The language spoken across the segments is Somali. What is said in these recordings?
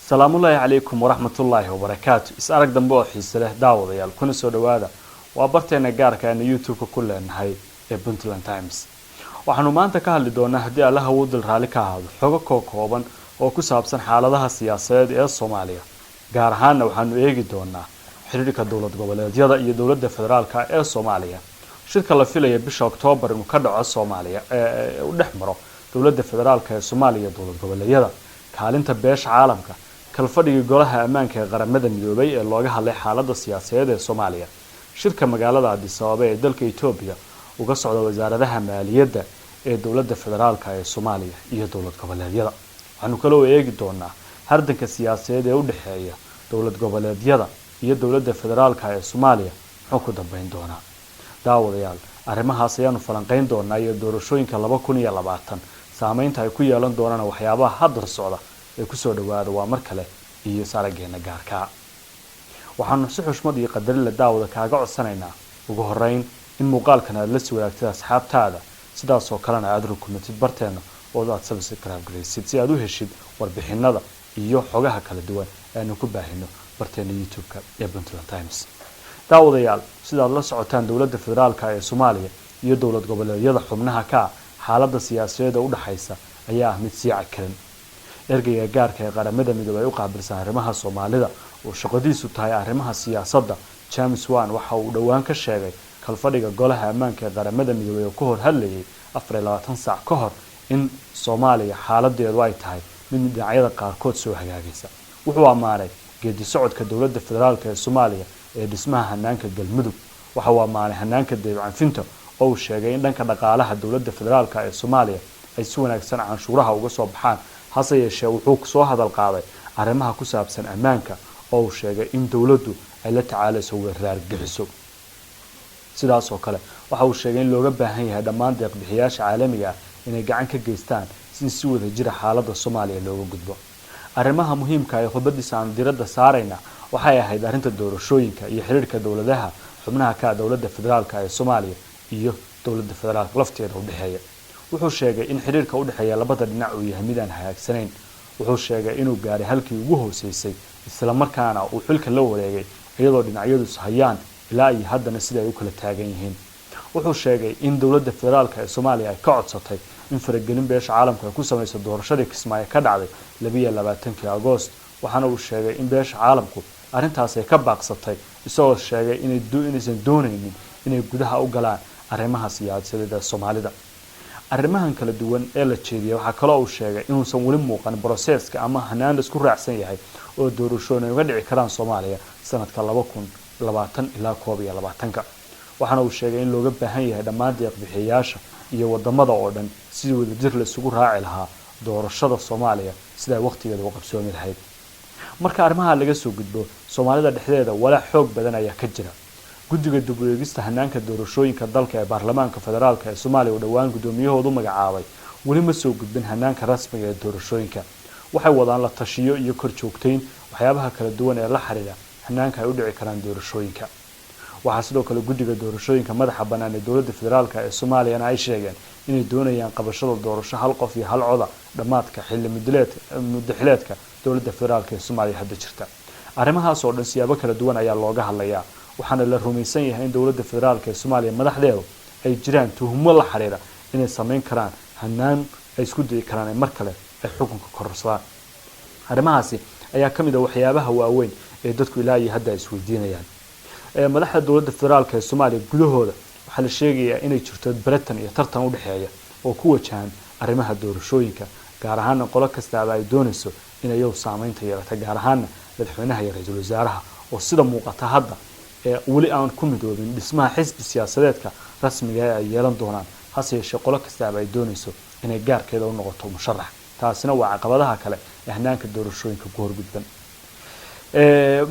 السلام الله عليكم ورحمة الله وبركاته. إسألك دنبوع حيسله داود يال كنا سود هذا وبرتنا جارك أن يوتيوب كله نهاي بنتلان تايمز. وحنو ما أنت كهل دونا هدي الله ود الرالك هذا حقوق كوكوبا وكسب سن حالتها السياسية الصومالية. جارهنا وحنو يجي دونا حريك الدولة قبل جدا دولة الفدرال كالصومالية. شركة الله فيلا يبش أكتوبر مكرر الصومالية ونحمره دولة الفدرال كالصومالية دولة قبل جدا. كهالنت بيش عالمك كالفريق جولها أمانك غرمدا مدوبي اللوجها اللي حالة السياسية الصومالية شركة مقالة عديس أبي دلك إثيوبيا وقصد وزارة ذها مالية الدولة الفدرال كالصومالية هي دولة قبلية عنو كلو يجدونا هردك السياسية ودحية دولة قبلية هي الدولة الفدرال كالصومالية حكو دبين دونا داود يال أرمها سيان فلانقين دونا يدورشوين كلبا كوني لبعتن سامين تايكو يالن دونا وحيابها حضر الصعدة kusoo dhawaado waa mar kale iyo saarageena gaarka waxaan si xushmad iyo qadar la daawada kaaga codsanaynaa ugu horeyn in muuqaalkan aad la soo wadaagtid asxaabtaada sidaas oo kalena aad rukumatid barteena oo aad subscribe gareysid si aad u heshid warbixinada iyo xogaha kala duwan ee aan ku baahino barteena YouTube-ka ee Puntland Times daawadayaal sidaad la socotaan dawladda federaalka ee Soomaaliya iyo dawlad goboleedyada xubnaha ka xaaladda siyaasadeed u dhaxaysa ayaa mid sii cakaran ergeyga gaarka ee qaramada midoobay u qaabilsan arrimaha Soomaalida oo shaqadiisu tahay arrimaha siyaasadda James Wan waxa uu dhawaan ka sheegay kalfadhiga golaha ammaanka ee qaramada midoobay oo ka hor hadlayay 24 saac ka hor in Soomaaliya xaaladeedu ay tahay mid dhinacyada qaarkood soo hagaagaysa wuxuu amaanay geedi socodka dawladda federaalka ee Soomaaliya ee dhismaha hanaanka galmudug waxa uu amaanay hanaanka deegaanfinta oo uu sheegay in dhanka dhaqaalaha dawladda federaalka ee Soomaaliya ay si wanaagsan canshuuraha uga soo baxaan hase yeeshee wuxuu soo hadal qaaday arrimaha ku saabsan ammaanka oo uu sheegay in dawladdu ay la tacaalayso weerar gaxiso sidaas oo kale waxa uu sheegay in looga baahan yahay dhammaan deeq-bixiyaasha caalamiga ah inay gacan ka geystaan si wada jir xaaladda Soomaaliya looga gudbo arrimaha muhiimka ah ee xubadiisa aan diradda saarayna waxay ahayd arrinta doorashooyinka iyo xiriirka dawladaha xubnaha ka dawladda federaalka ee Soomaaliya iyo dawladda federaalka lafteeda u dhaxeeya wuxuu sheegay in xiriirka u dhaxeeya labada dhinac uu yahay mid aan hagaagsanayn wuxuu sheegay inuu gaaray halkii ugu hooseysay isla markaana uu xilka la wareegay iyadoo dhinacyadu hayaan ilaa ay haddana sida ay u kala taagan yihiin wuxuu sheegay in dawladda federaalka ee Soomaaliya ay ka codsatay in faragelin beesha caalamka ay ku samayso doorashadii Kismaayo ka dhacday 22 Agoost waxaana uu sheegay in beesha caalamku arrintaas ay ka baaqsatay isagoo sheegay inaysan doonaynin inay gudaha u galaan arrimaha siyaasadeed ee Soomaalida arrimahan kala duwan ee la jeediyay waxa kale oo uu sheegay inuusan wali muuqan processka ama hanaan isku raacsan yahay oo doorashooyin uga dhici karaan Soomaaliya sanadka 2020 ilaa 2022 waxaana uu sheegay in looga baahan yahay dhammaan deeq-bixiyaasha iyo wadamada oo dhan si wada jir la isugu raaci lahaa doorashada Soomaaliya sida waqtigeeda u qabsoomi lahayd marka arrimaha laga soo gudbo Soomaalida dhexdeeda wala xoog badan ayaa ka jira guddiga dib u eegista hanaanka doorashooyinka dalka ee baarlamaanka federaalka ee Soomaaliya oo dhawaan gudoomiyahoodu magacaabay wali ma soo gudbin hanaanka rasmiga ee doorashooyinka waxay wadaan la tashiyo iyo kor joogteyn waxyaabaha kala duwan ee la xiriira hanaanka ay u dhici karaan doorashooyinka waxa sidoo kale guddiga doorashooyinka madaxa banaan ee dawladda federaalka ee Soomaaliya ay sheegeen inay doonayaan qabashada doorasho hal qof iyo hal cod dhamaadka xilli muddaxileedka dawladda federaalka ee Soomaaliya hadda jirta arrimahaas oo dhan siyaabo kala duwan ayaa looga hadlayaa waxaana la rumaysan yahay in dawladda federaalka ee Soomaaliya madaxdeedu ay jiraan tuhmo la xiriira inay sameyn karaan hanaan ay isku day karaan mar kale ay xukunka kororsadaan arrimahaasi ayaa kamid ah waxyaabaha waaweyn ee dadku ilaa iyo hadda isweydiinayaan madaxda dawladda federaalka ee Soomaaliya gudahooda waxa la sheegayaa inay jirto Britain iyo tartan u dhaxeeya oo ku wajahan arrimaha doorashooyinka gaar ahaan qolo kasta ay doonayso inay u saameynta yeelato gaar ahaan madaxweynaha iyo ra'iisul wasaaraha oo sida muuqata hadda wali aan ku midoobin dhismaha xisbi siyaasadeedka rasmiga ah ay yeelan doonaan hase yeeshee qolo kasta ay doonayso inay gaarkeeda u noqoto musharax taasina waa caqabadaha kale ee hanaanka doorashooyinka ku horgudban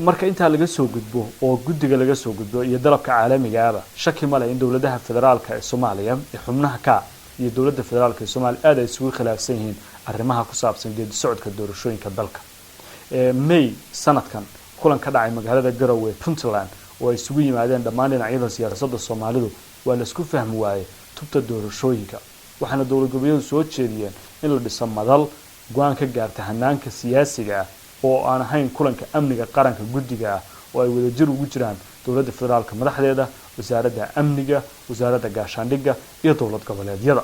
marka inta laga soo gudbo oo guddiga laga soo gudbo iyo dalabka caalamiga ah shaki ma leh in dawladaha federaalka ee Soomaaliya ee xubnaha ka iyo dawladda federaalka ee Soomaaliya aad ay isugu khilaafsan yihiin arrimaha ku saabsan geedi socodka doorashooyinka dalka May sanadkan kulan ka dhacay magaalada Garowe Puntland oo ay isugu yimaadeen dhammaan dhinacyada siyaasadda Soomaalidu waa la isku fahmi waayay tubta doorashooyinka waxaana dawlad goboleedyadu soo jeediyeen in la dhiso madal go-aan ka gaarta hanaanka siyaasiga ah oo aan ahayn kulanka amniga qaranka guddiga ah oo ay wadajir ugu jiraan dowladda federaalka madaxdeeda, wasaaradda amniga, wasaaradda gaashaandhigga iyo dowlad goboleedyada.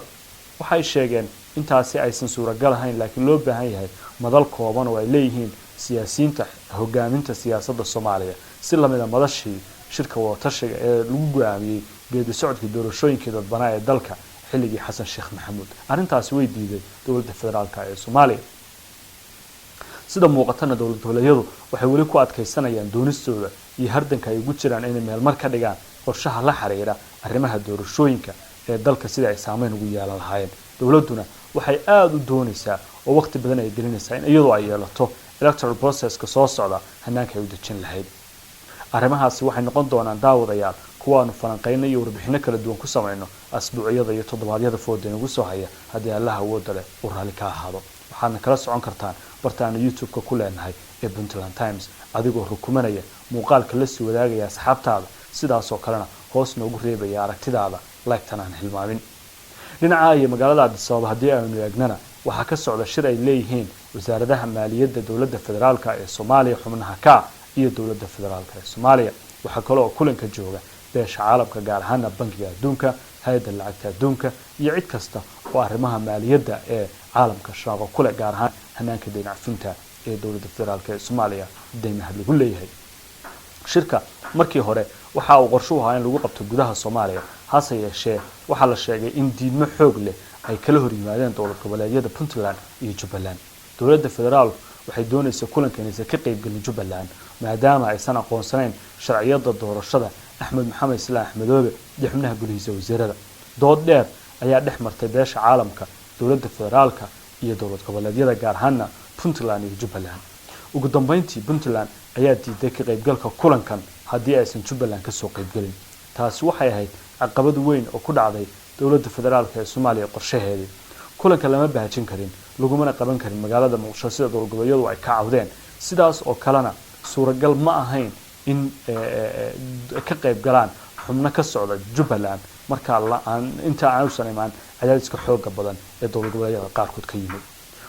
waxay sheegeen intaasi aysan suuragal ahayn laakiin loo baahan yahay madal kooban oo ay leeyihiin siyaasiyiinta hogaaminta siyaasadda Soomaaliya si lamid ah madashii shirka wadatashiga ee lagu go'aamiyay geedi socodkii doorashooyinkii dadbanaa ee dalka xilligii Xasan Sheekh Maxamuud. arrintaasi way diiday dowladda federaalka ee Soomaaliya. sida muuqatana dowlad goboleedyadu waxay weli ku adkaysanayaan doonistooda iyo hardanka ay ugu jiraan inay meel mar ka dhigaan qorshaha la xiriira arrimaha doorashooyinka ee dalka sida ay saameyn ugu yeelan lahaayeen. dowladuna waxay aad u doonaysaa oo waqti badan ay gelinaysaa in iyadoo ay yeelato electoral process-ka soo socda hanaanka ay u dejin lahayd. arrimahaasi waxay noqon doonaan daawadayaal kuwaanu falanqeyno iyo warbixino kala duwan ku samayno asbuucyada iyo toddobaadyada fooda inagu soo haya haddii allaha awoodda leh uu raalli ka ahaado. waxaadna kala socon kartaan bartaana youtube-ka ku leenahay ee Puntland Times adigoo rukumanaya muuqaalka la sii wadaagaya asxaabtaada, sidaasoo kalena hoos noogu reebaya aragtidaada like-tan aan hilmaamin. dhinaca iyo magaalada Addis Ababa haddii aynu eegnana waxaa ka socda shir ay leeyihiin wasaaradaha maaliyadda dowladda federaalka ee Soomaaliya xubnaha ka iyo dowladda federaalka ee Soomaaliya. waxaa kale oo kulanka jooga beesha caalamka gaar ahaan bangiga adduunka, hay'adda lacagta adduunka iyo cid kasta oo arrimaha maaliyadda ee caalamka shaqo kule gaar ahaan hanaanka deyn cafinta ee dowladda federaalka ee Soomaaliya deymaha lagu leeyahay. shirka markii hore waxa uu qorshe u ahaa in lagu qabto gudaha Soomaaliya, hase yeeshee waxaa la sheegay in diidmo xoog leh ay kala hor yimaadeen dowlad goboleedyada Puntland iyo Jubbaland. dowladda federaalku waxay doonaysaa kulankan inaysan ka qaybgelin Jubbaland maadaama aysan aqoonsanayn sharciyada doorashada Axmed Maxamed Islaam Axmedoobe iyo xubnaha golihiisa wasiirada. dood dheer ayaa dhex martay beesha caalamka, dowladda federaalka iyo dowlad goboleedyada gaar ahaan Puntland iyo Jubbaland. ugu dambeyntii Puntland ayaa diiday ka qaybgalka kulankan haddii aysan Jubbaland ka soo qaybgelin. taasi waxay ahayd caqabad weyn oo ku dhacday dowladda federaalka ee Soomaaliya qorshaheedii. kulanka lama baajin karin, lagumana qaban karin magaalada Muqdisho sida dowlad goboleedyadu ay ka cawdeen. sidaas oo kalena suuragal ma ahayn in ka qaybgalaan xubno ka socda Jubbaland marka inta aan u imaan cadaadiska xooga badan ee dowlad goboleedyada qaarkood ka yimid.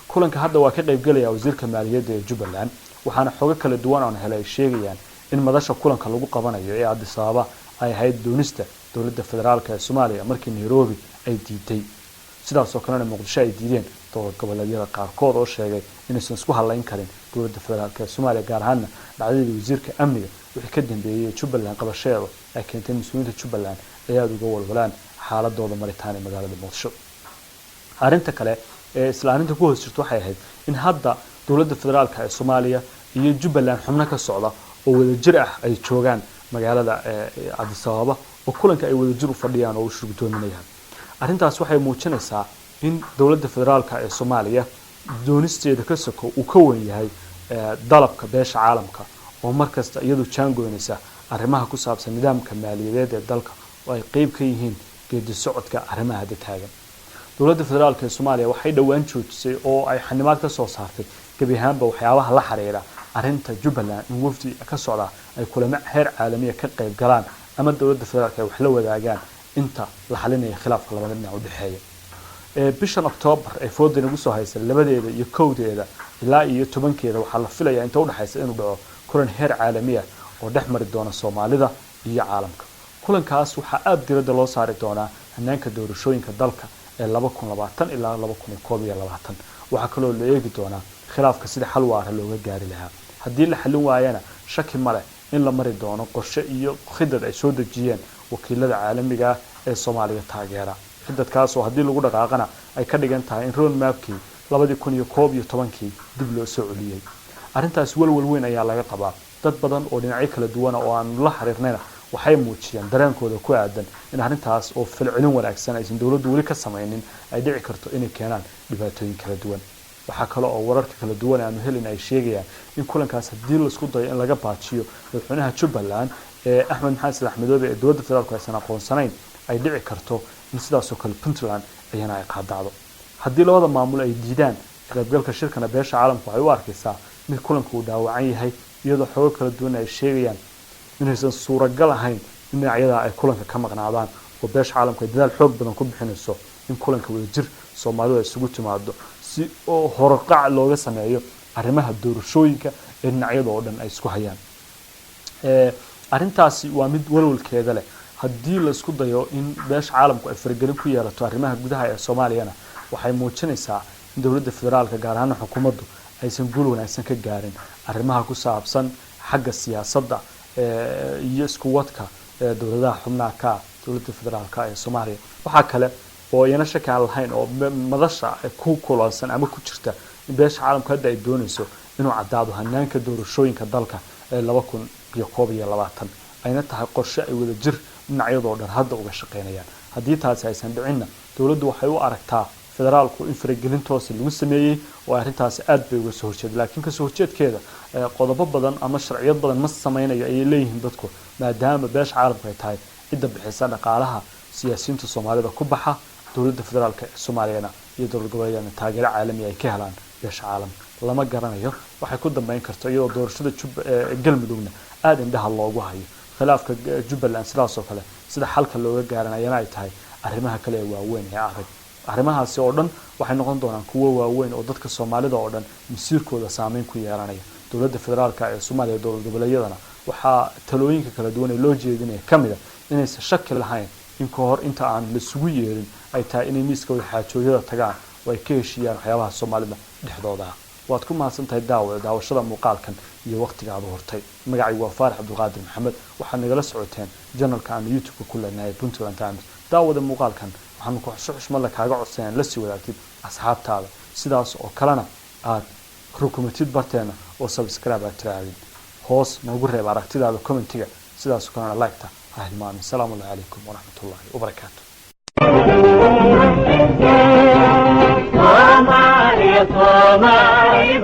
kulanka hadda waa ka qaybgalaya wasiirka maaliyadda ee Jubbaland, waxaana xogo kala duwan oo helay sheegayaan in madasha kulanka lagu qabanayo ee Addis Ababa ay ahayd doonista dowladda federaalka ee Soomaaliya markii Nairobi ay diiday. sidaas oo kalena Muqdisho ay diideen dowlad goboleedyada qaarkood oo sheegay inaysan isku halayn karin dowladda federaalka ee Soomaaliya gaar ahaan dhacdadii wasiirka amniga wixii ka dambeeyay Jubbaland qabashadeeda ay keentay mas'uuliyiinta Jubbaland ay aad uga walwalaan xaaladooda maritaan ee magaalada Muqdisho. arrinta kale ee islaaminta ku hoos jirto waxay ahayd in hadda dowladda federaalka ee Soomaaliya iyo Jubbaland xubno ka socda oo wadajir ah ay joogaan magaalada Addis Ababa oo kulanka ay wadajir u fadhiyaan oo u shirgudoominayaan. arrintaas waxay muujinaysaa in dowladda federaalka ee Soomaaliya doonisteeda ka soko uu ka weyn yahay dalabka beesha caalamka oo markasta iyadu jaangoynaysa arrimaha ku saabsan nidaamka maaliyadeed ee dalka oo ay qayb ka yihiin geedi socodka arrimaha hadda taagan. dowladda federaalka ee Soomaaliya waxay dhawaan joojisay oo ay xanimaad ka soo saartay gabi ahaanba waxyaabaha la xiriira arrinta Jubbaland in wafdi ka socda ay kulamo heer caalami ah ka qayb galaan ama dowladda federaalka ay wax la wadaagaan inta la xalinayo khilaafka labada dhinac u dhaxeeya. bishan October ee fooda inagu soo haysa labadeeda iyo kowdeeda ilaa iyo 10keeda waxaa la filayaa inta u dhaxaysa inuu dhaco kulan heer caalami ah oo dhex mari doona Soomaalida iyo caalamka. kulankaas waxaa aad diiradda loo saari doonaa hanaanka doorashooyinka dalka ee 2020 ilaa 2021. waxaa kaloo la eegi doonaa khilaafka sida xal waara looga gaari lahaa. haddii la xalin waayana shaki ma leh in la mari doono qorshe iyo khidad ay soo dejiyeen wakiilada caalamiga ah ee Soomaaliya taageera. khidadkaas oo haddii lagu dhaqaaqana ay ka dhigan tahay in road mapkii 2011 dib loo soo celiyay. arrintaas walwal weyn ayaa laga qabaa. dad badan oo dhinacyo kala duwan oo aan la xiriirnayna waxay muujiyeen dareenkooda ku aadan in arrintaas oo falcelin wanaagsan aysan dowladdu weli ka samaynin ay dhici karto inay keenaan dhibaatooyin kala duwan. waxaa kale oo wararka kala duwan aanu helin ay sheegayaan in kulankaas haddii la isku dayo in laga baajiyo madaxweynaha Jubbaland ee Axmed Maxamed Islaam Axmedoobe ee dowladda federaalka aysan aqoonsanayn ay dhici karto in sidaas oo kale Puntland ayana ay qaadacdo. haddii labada maamul ay diidaan qaybgalka shirkana beesha caalamku waxay u arkaysaa mid kulanku uu dhaawacan yahay iyadoo xogo kala duwan ay sheegayaan inaysan suuragal ahayn in dhinacyada ay kulanka ka maqnaadaan oo beesha caalamku ay dadaal xoog badan ku bixinayso in kulanka wadajir Soomaalidu ay isugu timaado si oo horqac looga sameeyo arrimaha doorashooyinka ee dhinacyada oo dhan ay isku hayaan arrintaasi waa mid walwalkeeda leh haddii la isku dayo in beesha caalamku ay faragelin ku yeelato arrimaha gudaha ee Soomaaliyana waxay muujinaysaa in dawladda federaalka gaar ahaan xukuumaddu aysan guul wanaagsan ka gaarin arrimaha ku saabsan xagga siyaasadda iyo isku wadka dawladaha xubnaha ka dawladda federaalka ee Soomaaliya waxa kale oo iyana shaki aan lahayn oo madasha ku kulansan ama ku jirta in beesha caalamku hadda ay doonayso inuu cadaado hanaanka doorashooyinka dalka ee 2021 ayna tahay qorshe ay wada jir dhinacyadoo dhan hadda uga shaqeynayaan haddii taasi aysan dhicinna dawladdu waxay u aragtaa federaalku in faragelin toos lagu sameeyay oo arrintaasi aad bay uga soo horjeed laakiin ka soo horjeedkeeda qodobo badan ama sharciyad badan ma sameeynayo ay leeyihiin dadku maadaama beesha caalamku ay tahay cidda bixisa dhaqaalaha siyaasiyiinta Soomaalida ku baxa dawladda federaalka ee Soomaaliyana iyo dawlad goboleedyada taageero caalami ay ka helaan beesha caalamka lama garanayo waxay ku dambeyn karto iyadoo doorashada galmudugna aad indhaha loogu hayo khilaafka Jubbaland sidaas oo kale sida xalka looga gaaranayana ay tahay arrimaha kale ee waaweyn ee adag arrimahaasi oo dhan waxay noqon doonaan kuwo waaweyn oo dadka Soomaalida oo dhan masiirkooda saameyn ku yeelanaya dawladda federaalka ee Soomaaliya dawlad goboleedyadana waxa talooyinka kala duwan ee loo jeedinaya kamida inaysan shaki lahayn in ka hor inta aan la isugu yeerin ay tahay inay miiska wada xaajooyada tagaan oo ay ka heshiiyaan waxyaabaha Soomaalida dhexdooda waad ku mahadsantahay daawashada muuqaalkan iyo waqtigaada hortay magacaygu waa Faarax Abdulqaadir Maxamed waxaad nagala socoteen channelka aan YouTube ku leenahay Puntland Times daawada muuqaalkan waxaan ku xushmad la kaaga codsanaa la sii wadaagtid asxaabtaada sidaas oo kalena aad rukumatid barteena oo subscribe aad tiraahid hoos noogu reeb aragtidaada commentiga sidaas oo kalena like-ta ha hilmaamin salaamu alaykum wa rahmatullahi wa barakaatuh Somali, Somali,